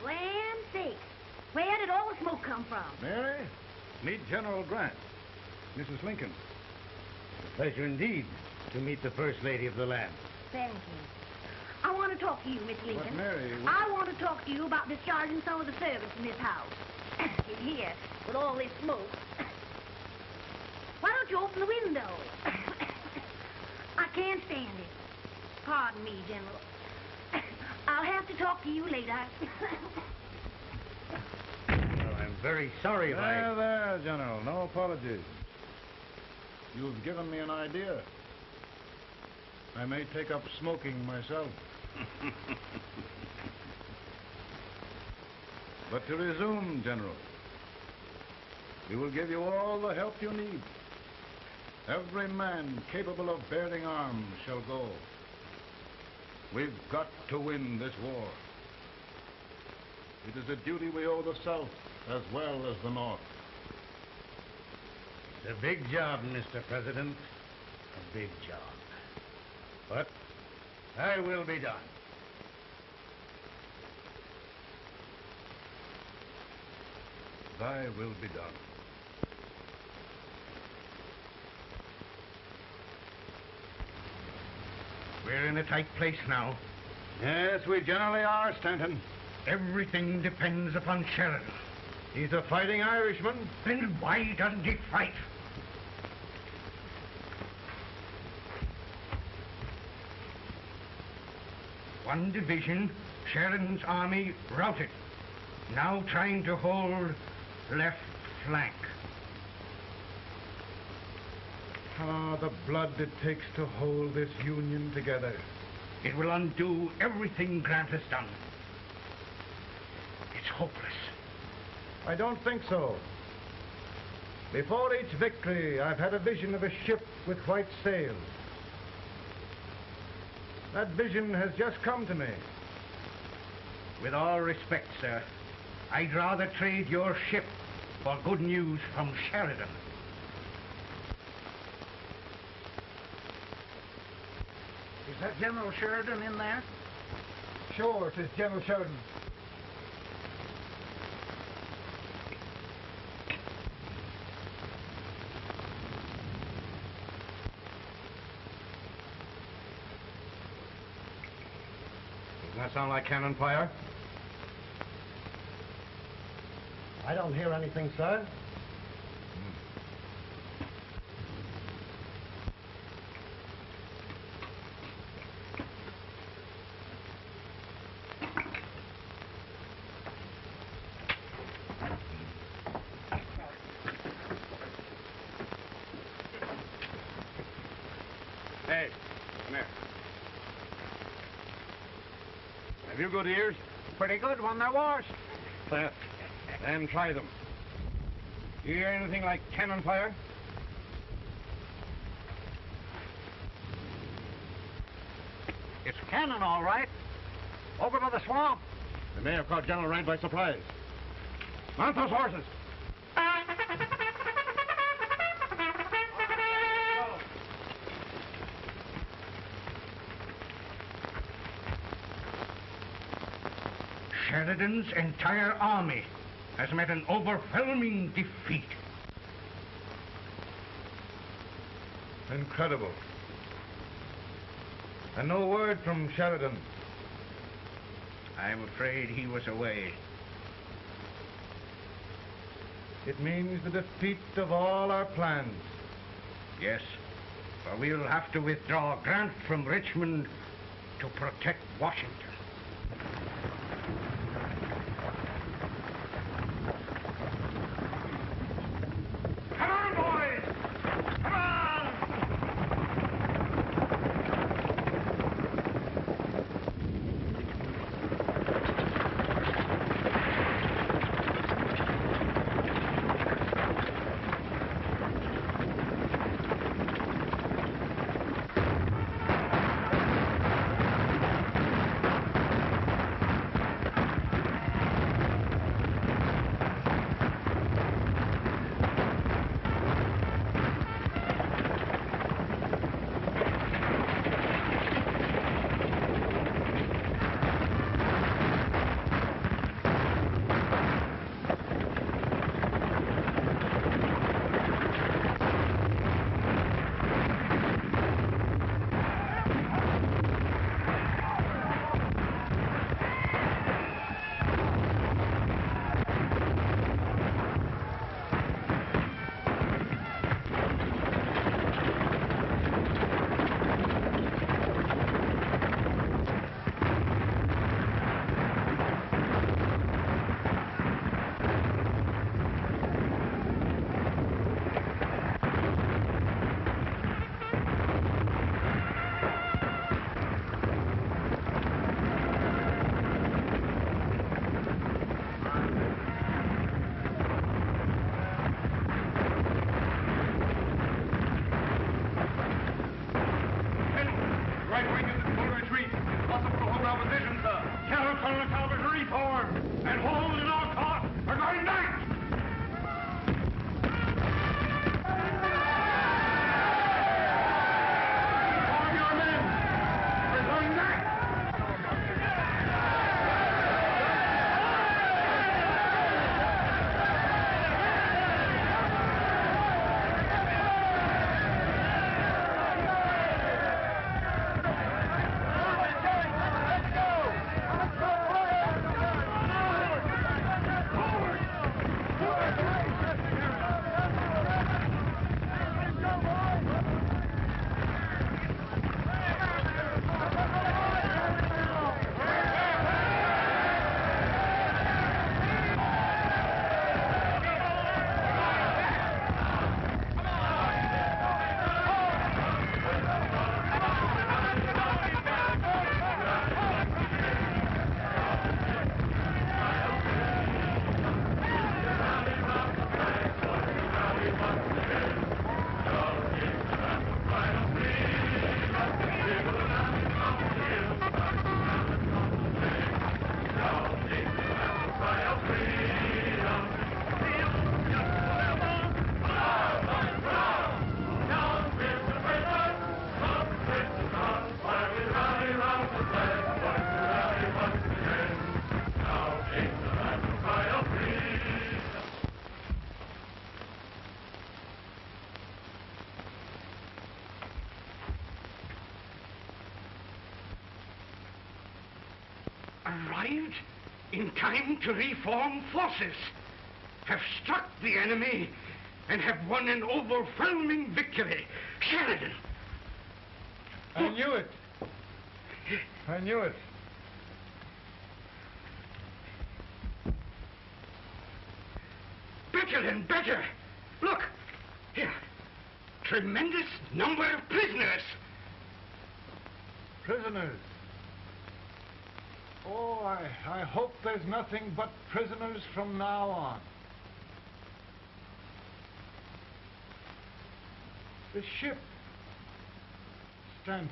Land sakes. Where did all the smoke come from? Mary, meet General Grant, Mrs. Lincoln. A pleasure indeed to meet the First Lady of the land. Thank you. I want to talk to you, Miss Lincoln. But, Mary... I want to talk to you about discharging some of the servants in this house. In here, with all this smoke. Why don't you open the window? I can't stand it. Pardon me, General. I'll have to talk to you later. Well, I'm very sorry if There, General. No apologies. You've given me an idea. I may take up smoking myself. But to resume, General, we will give you all the help you need. Every man capable of bearing arms shall go. We've got to win this war. It is a duty we owe the South as well as the North. It's a big job, Mr. President. A big job. But I will be done. Thy will be done. We're in a tight place now. Yes, we generally are, Stanton. Everything depends upon Sheridan. He's a fighting Irishman. Then why doesn't he fight? One division, Sheridan's army, routed. Now trying to hold left flank. Ah, the blood it takes to hold this Union together. It will undo everything Grant has done. It's hopeless. I don't think so. Before each victory, I've had a vision of a ship with white sails. That vision has just come to me. With all respect, sir, I'd rather trade your ship for good news from Sheridan. Is that General Sheridan in there? Sure, it is General Sheridan. Doesn't that sound like cannon fire? I don't hear anything, sir. Hey, come here. Have you good ears? Pretty good when they're washed. Then try them. You hear anything like cannon fire? It's cannon, all right. Over by the swamp. They may have caught General Grant by surprise. Mount those horses. Sheridan's entire army has met an overwhelming defeat. Incredible. And no word from Sheridan. I'm afraid he was away. It means the defeat of all our plans. Yes, for we'll have to withdraw Grant from Richmond to protect Washington. Come on, boys! Come on! Arrived in time to reform forces, have struck the enemy, and have won an overwhelming victory. Sheridan! I knew it. I knew it. Better and better. Look, here. Tremendous number of prisoners. Prisoners? Oh, I hope there's nothing but prisoners from now on. The ship. Stanton.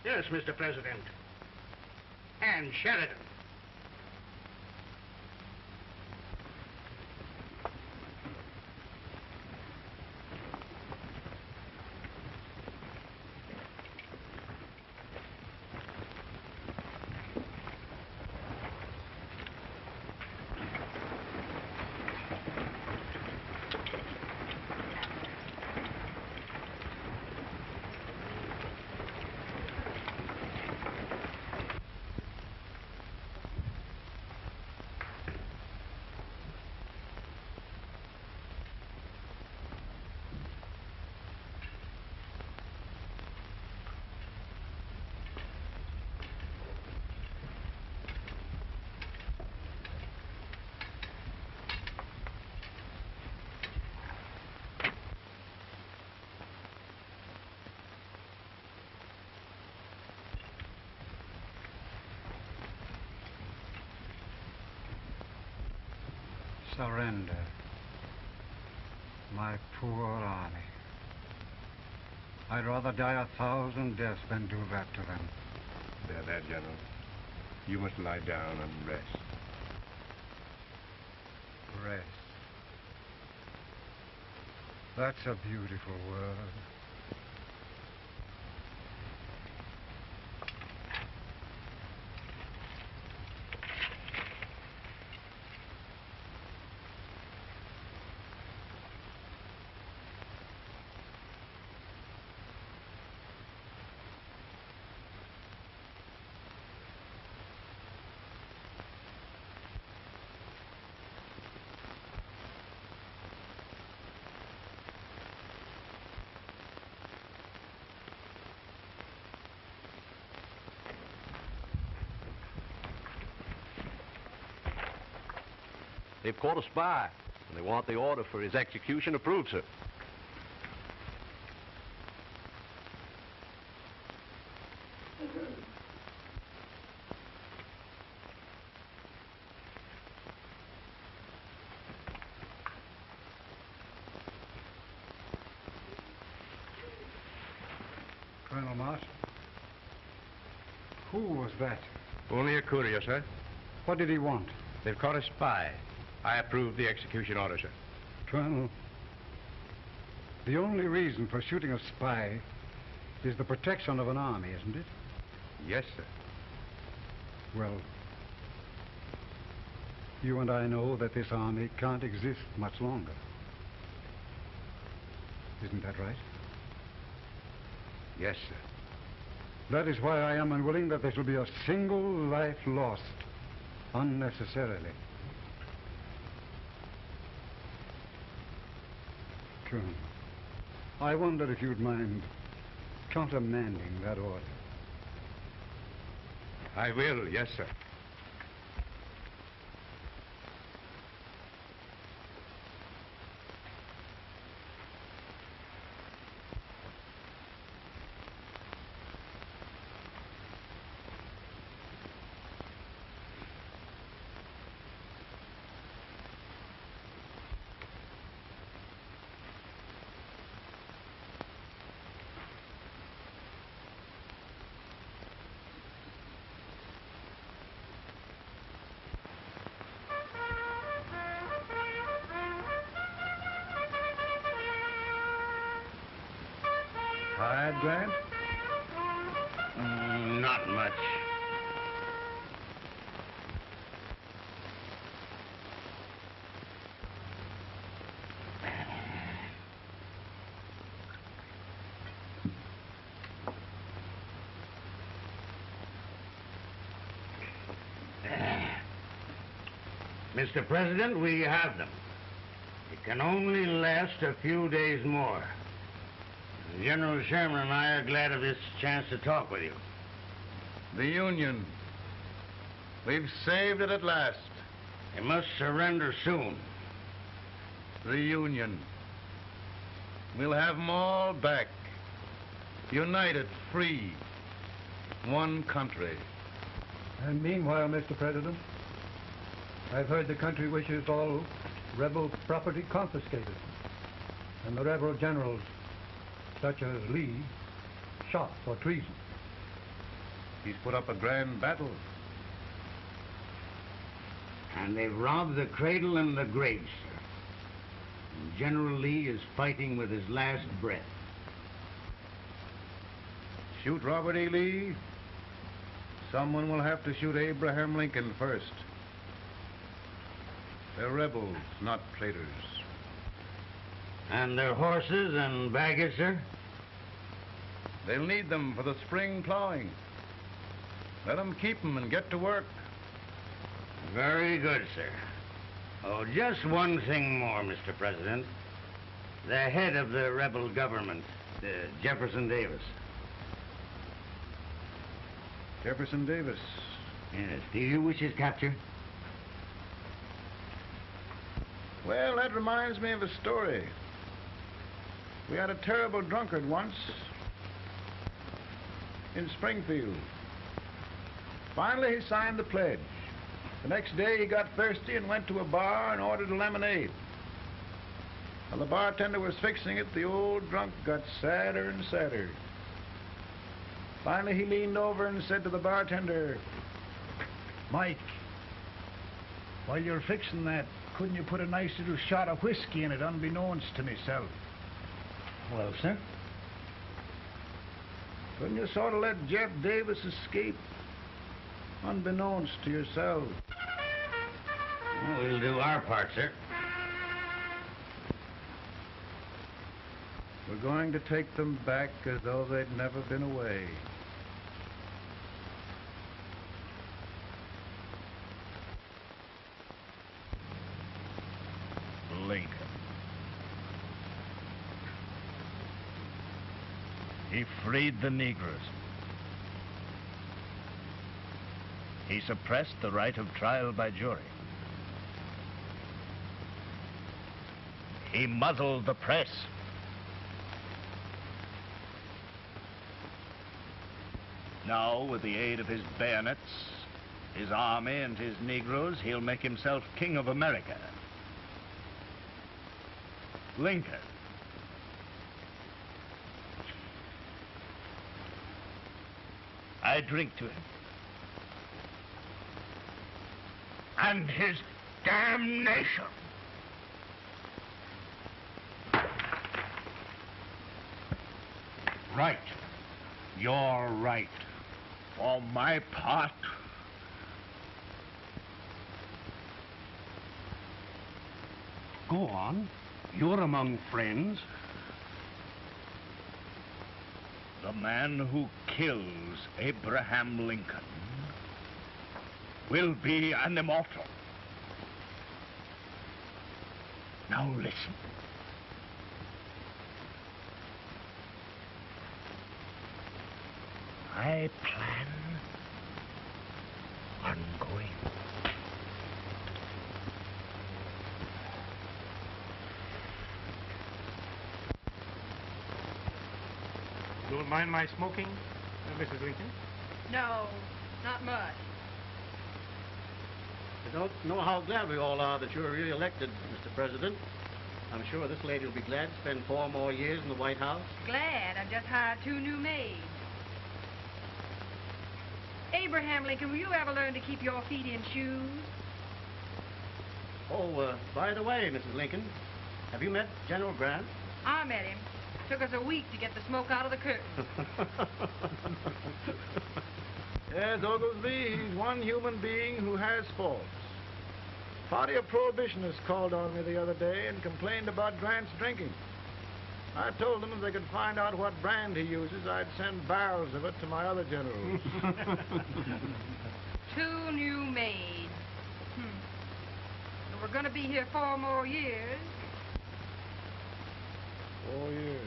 Yes, Mr. President. And Sheridan. Surrender. My poor army. I'd rather die 1,000 deaths than do that to them. There, General. You must lie down and rest. Rest. That's a beautiful word. They've caught a spy, and they want the order for his execution approved, sir. Colonel Marsh? Who was that? Only a courier, sir. What did he want? They've caught a spy. I approve the execution order, sir. Colonel, the only reason for shooting a spy is the protection of an army, isn't it? Yes, sir. Well, you and I know that this army can't exist much longer. Isn't that right? Yes, sir. That is why I am unwilling that there shall be a single life lost unnecessarily. Colonel, I wonder if you'd mind countermanding that order. I will, yes, sir. Tired, Grant? Not much. Mr. President, we have them. It can only last a few days more. General Sherman and I are glad of this chance to talk with you. The Union. We've saved it at last. You must surrender soon. The Union. We'll have them all back. United, free. One country. And meanwhile, Mr. President, I've heard the country wishes all rebel property confiscated. And the rebel generals, such as Lee, shot for treason. He's put up a grand battle. And they've robbed the cradle and the grave, sir. And General Lee is fighting with his last breath. Shoot Robert E. Lee? Someone will have to shoot Abraham Lincoln first. They're rebels, not traitors. And their horses and baggage, sir? They'll need them for the spring plowing. Let them keep them and get to work. Very good, sir. Oh, just one thing more, Mr. President. The head of the rebel government, Jefferson Davis. Jefferson Davis? Yes. Do you wish his capture? Well, that reminds me of a story. We had a terrible drunkard once in Springfield. Finally, he signed the pledge. The next day he got thirsty and went to a bar and ordered a lemonade. While the bartender was fixing it, the old drunk got sadder and sadder. Finally he leaned over and said to the bartender, "Mike, while you're fixing that, couldn't you put a nice little shot of whiskey in it unbeknownst to myself?" Well, sir? Couldn't you sort of let Jeff Davis escape unbeknownst to yourself? Well, we'll do our part, sir. We're going to take them back as though they'd never been away. Lincoln. He freed the Negroes. He suppressed the right of trial by jury. He muzzled the press. Now, with the aid of his bayonets, his army, and his Negroes, he'll make himself king of America. Lincoln. I drink to him. And his damnation. Right. You're right. For my part, go on. You're among friends. the man who kills Abraham Lincoln will be an immortal. Now listen. I plan on going. Don't mind my smoking, Mrs. Lincoln? No, not much. I don't know how glad we all are that you're re-elected, Mr. President. I'm sure this lady will be glad to spend 4 more years in the White House. Glad. I've just hired 2 new maids. Abraham Lincoln, will you ever learn to keep your feet in shoes? Oh, by the way, Mrs. Lincoln, have you met General Grant? I met him. Took us a week to get the smoke out of the curtain. Yes, Oglesby, he's one human being who has faults. A party of prohibitionists called on me the other day and complained about Grant's drinking. I told them if they could find out what brand he uses, I'd send barrels of it to my other generals. 2 new maids. And we're going to be here 4 more years. 4 years.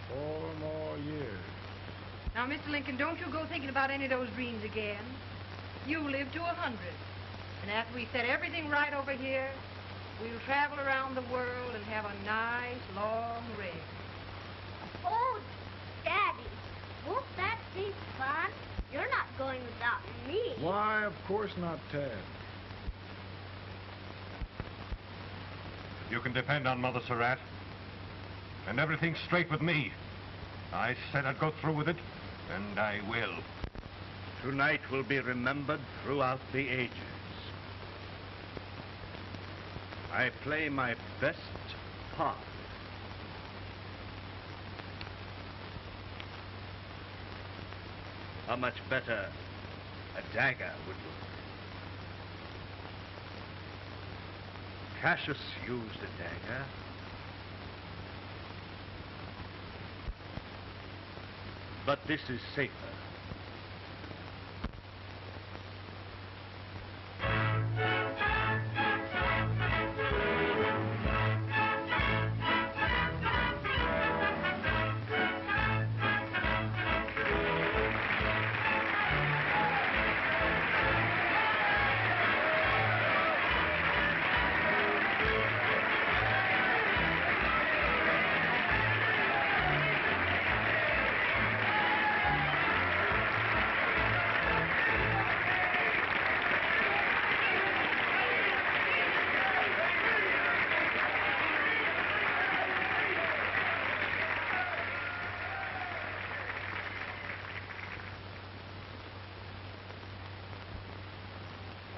4 more years. Now, Mr. Lincoln, don't you go thinking about any of those dreams again. You live to 100. And after we set everything right over here, we'll travel around the world and have a nice, long rest. Oh, Daddy, won't that be fun? You're not going without me. Why, of course not, Tad. You can depend on Mother Surratt. And everything's straight with me. I said I'd go through with it, and I will. Tonight will be remembered throughout the ages. I play my best part. How much better a dagger would look. Cassius used a dagger. But this is safer.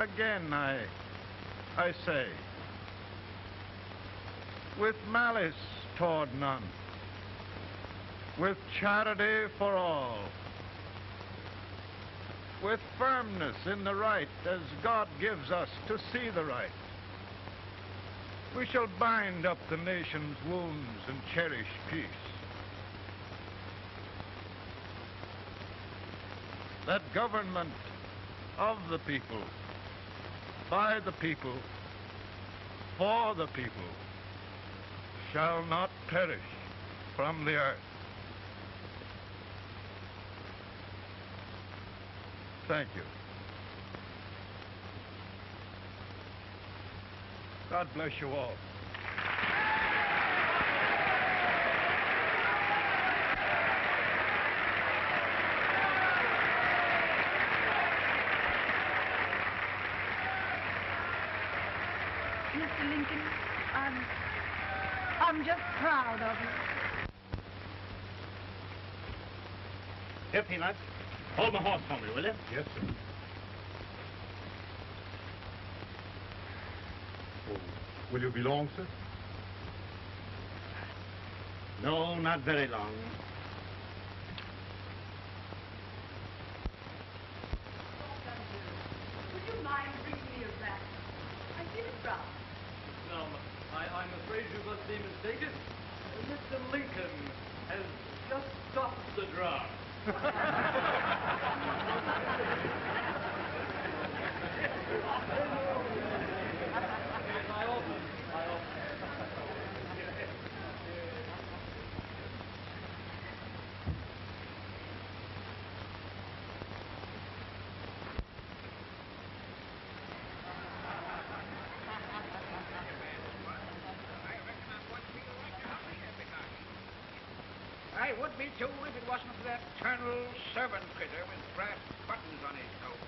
Again, I say, with malice toward none, with charity for all, with firmness in the right as God gives us to see the right, we shall bind up the nation's wounds and cherish peace. That government of the people, by the people, for the people, shall not perish from the earth. Thank you. God bless you all. Mr. Lincoln, I'm just proud of you. Here, Peanuts. Hold my horse for me, will you? Yes, sir. Oh, will you be long, sir? No, not very long. Would you mind bringing me a rat? I feel it brown. No, I'm afraid you must be mistaken. Mr. Lincoln has just stopped the draft. I would be too if it wasn't for that eternal servant critter with brass buttons on his coat.